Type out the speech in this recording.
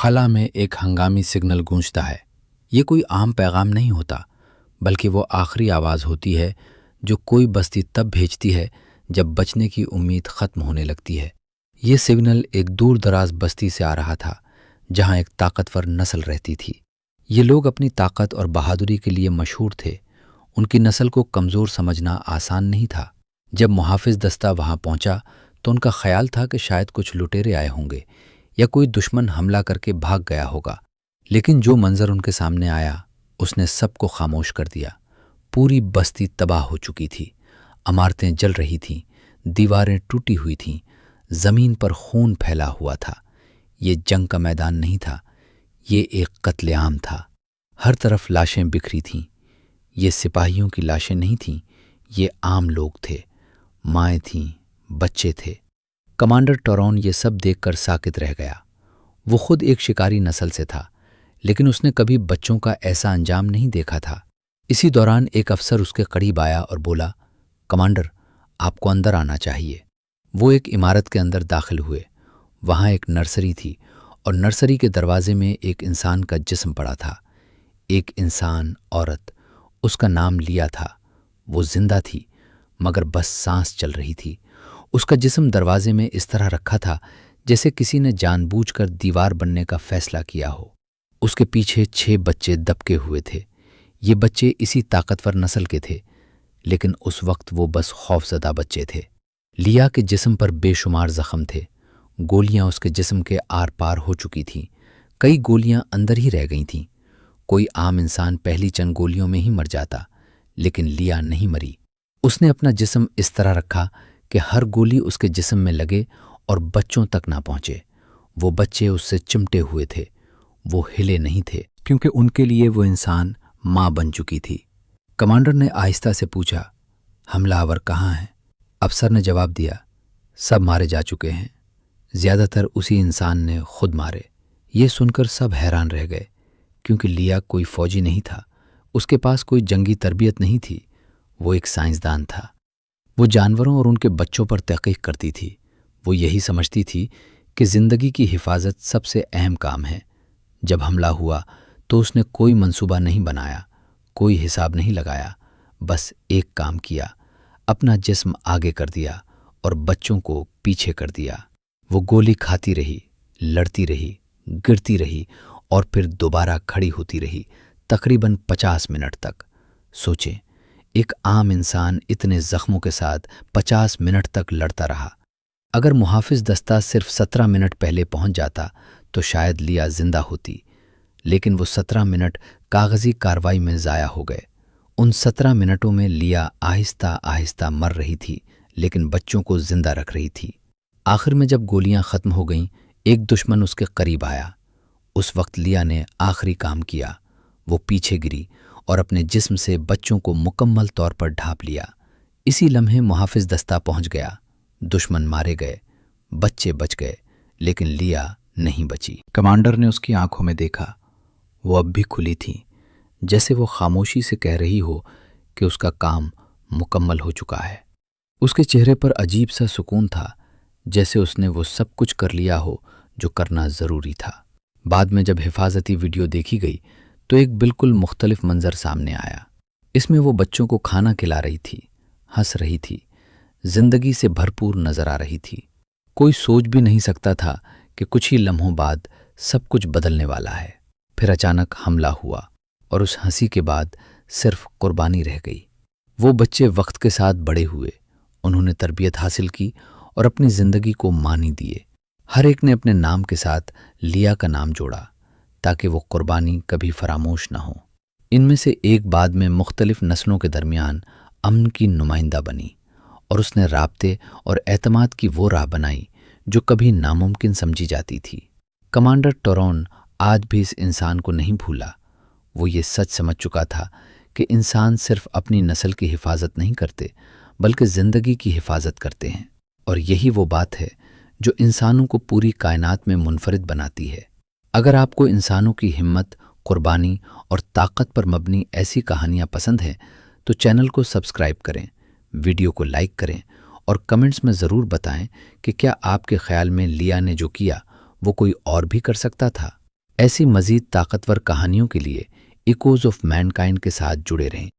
خلا میں ایک ہنگامی سگنل گونجتا ہے۔ یہ کوئی عام پیغام نہیں ہوتا، بلکہ وہ آخری آواز ہوتی ہے جو کوئی بستی تب بھیجتی ہے جب بچنے کی امید ختم ہونے لگتی ہے۔ یہ سگنل ایک دور دراز بستی سے آ رہا تھا جہاں ایک طاقتور نسل رہتی تھی۔ یہ لوگ اپنی طاقت اور بہادری کے لیے مشہور تھے۔ ان کی نسل کو کمزور سمجھنا آسان نہیں تھا۔ جب محافظ دستہ وہاں پہنچا تو ان کا خیال تھا کہ شاید کچھ لٹیرے آئے ہوں گے یا کوئی دشمن حملہ کر کے بھاگ گیا ہوگا، لیکن جو منظر ان کے سامنے آیا اس نے سب کو خاموش کر دیا۔ پوری بستی تباہ ہو چکی تھی، عمارتیں جل رہی تھیں، دیواریں ٹوٹی ہوئی تھیں، زمین پر خون پھیلا ہوا تھا۔ یہ جنگ کا میدان نہیں تھا، یہ ایک قتل عام تھا۔ ہر طرف لاشیں بکھری تھیں۔ یہ سپاہیوں کی لاشیں نہیں تھیں، یہ عام لوگ تھے، مائیں تھیں، بچے تھے۔ کمانڈر ٹورون یہ سب دیکھ کر ساکت رہ گیا۔ وہ خود ایک شکاری نسل سے تھا، لیکن اس نے کبھی بچوں کا ایسا انجام نہیں دیکھا تھا۔ اسی دوران ایک افسر اس کے قریب آیا اور بولا، کمانڈر، آپ کو اندر آنا چاہیے۔ وہ ایک عمارت کے اندر داخل ہوئے۔ وہاں ایک نرسری تھی اور نرسری کے دروازے میں ایک انسان کا جسم پڑا تھا۔ ایک انسان عورت، اس کا نام لیا تھا۔ وہ زندہ تھی مگر بس سانس چل رہی تھی۔ اس کا جسم دروازے میں اس طرح رکھا تھا جیسے کسی نے جان بوجھ کر دیوار بننے کا فیصلہ کیا ہو۔ اس کے پیچھے 6 بچے دبکے ہوئے تھے۔ یہ بچے اسی طاقتور نسل کے تھے، لیکن اس وقت وہ بس خوفزدہ بچے تھے۔ لیا کے جسم پر بے شمار زخم تھے۔ گولیاں اس کے جسم کے آر پار ہو چکی تھیں۔ کئی گولیاں اندر ہی رہ گئی تھیں۔ کوئی عام انسان پہلی چند گولیوں میں ہی مر جاتا، لیکن لیا نہیں مری۔ اس نے اپنا جسم اس طرح رکھا کہ ہر گولی اس کے جسم میں لگے اور بچوں تک نہ پہنچے۔ وہ بچے اس سے چمٹے ہوئے تھے۔ وہ ہلے نہیں تھے کیونکہ ان کے لیے وہ انسان ماں بن چکی تھی۔ کمانڈر نے آہستہ سے پوچھا، حملہ آور کہاں ہیں؟ افسر نے جواب دیا، سب مارے جا چکے ہیں، زیادہ تر اسی انسان نے خود مارے۔ یہ سن کر سب حیران رہ گئے، کیونکہ لیا کوئی فوجی نہیں تھا، اس کے پاس کوئی جنگی تربیت نہیں تھی۔ وہ ایک سائنسدان تھا۔ وہ جانوروں اور ان کے بچوں پر تحقیق کرتی تھی۔ وہ یہی سمجھتی تھی کہ زندگی کی حفاظت سب سے اہم کام ہے۔ جب حملہ ہوا تو اس نے کوئی منصوبہ نہیں بنایا، کوئی حساب نہیں لگایا، بس ایک کام کیا، اپنا جسم آگے کر دیا اور بچوں کو پیچھے کر دیا۔ وہ گولی کھاتی رہی، لڑتی رہی، گرتی رہی اور پھر دوبارہ کھڑی ہوتی رہی، تقریباً 50 منٹ تک۔ سوچیں، ایک عام انسان اتنے زخموں کے ساتھ 50 منٹ تک لڑتا رہا۔ اگر محافظ دستہ صرف 17 منٹ پہلے پہنچ جاتا تو شاید لیا زندہ ہوتی، لیکن وہ 17 منٹ کاغذی کارروائی میں ضائع ہو گئے۔ ان 17 منٹوں میں لیا آہستہ آہستہ مر رہی تھی، لیکن بچوں کو زندہ رکھ رہی تھی۔ آخر میں جب گولیاں ختم ہو گئیں، ایک دشمن اس کے قریب آیا۔ اس وقت لیا نے آخری کام کیا۔ وہ پیچھے گری اور اپنے جسم سے بچوں کو مکمل طور پر ڈھانپ لیا۔ اسی لمحے محافظ دستہ پہنچ گیا۔ دشمن مارے گئے، بچے بچ گئے، لیکن لیا نہیں بچی۔ کمانڈر نے اس کی آنکھوں میں دیکھا، وہ اب بھی کھلی تھیں، جیسے وہ خاموشی سے کہہ رہی ہو کہ اس کا کام مکمل ہو چکا ہے۔ اس کے چہرے پر عجیب سا سکون تھا، جیسے اس نے وہ سب کچھ کر لیا ہو جو کرنا ضروری تھا۔ بعد میں جب حفاظتی ویڈیو دیکھی گئی تو ایک بالکل مختلف منظر سامنے آیا۔ اس میں وہ بچوں کو کھانا کھلا رہی تھی، ہنس رہی تھی، زندگی سے بھرپور نظر آ رہی تھی۔ کوئی سوچ بھی نہیں سکتا تھا کہ کچھ ہی لمحوں بعد سب کچھ بدلنے والا ہے۔ پھر اچانک حملہ ہوا اور اس ہنسی کے بعد صرف قربانی رہ گئی۔ وہ بچے وقت کے ساتھ بڑے ہوئے، انہوں نے تربیت حاصل کی اور اپنی زندگی کو معنی دیے۔ ہر ایک نے اپنے نام کے ساتھ لیا کا نام جوڑا تاکہ وہ قربانی کبھی فراموش نہ ہو۔ ان میں سے ایک بعد میں مختلف نسلوں کے درمیان امن کی نمائندہ بنی، اور اس نے رابطے اور اعتماد کی وہ راہ بنائی جو کبھی ناممکن سمجھی جاتی تھی۔ کمانڈر ٹورون آج بھی اس انسان کو نہیں بھولا۔ وہ یہ سچ سمجھ چکا تھا کہ انسان صرف اپنی نسل کی حفاظت نہیں کرتے بلکہ زندگی کی حفاظت کرتے ہیں، اور یہی وہ بات ہے جو انسانوں کو پوری کائنات میں منفرد بناتی ہے۔ اگر آپ کو انسانوں کی ہمت، قربانی اور طاقت پر مبنی ایسی کہانیاں پسند ہیں تو چینل کو سبسکرائب کریں، ویڈیو کو لائک کریں اور کمنٹس میں ضرور بتائیں کہ کیا آپ کے خیال میں لیا نے جو کیا وہ کوئی اور بھی کر سکتا تھا۔ ایسی مزید طاقتور کہانیوں کے لیے ایکوز آف مینکائنڈ کے ساتھ جڑے رہیں۔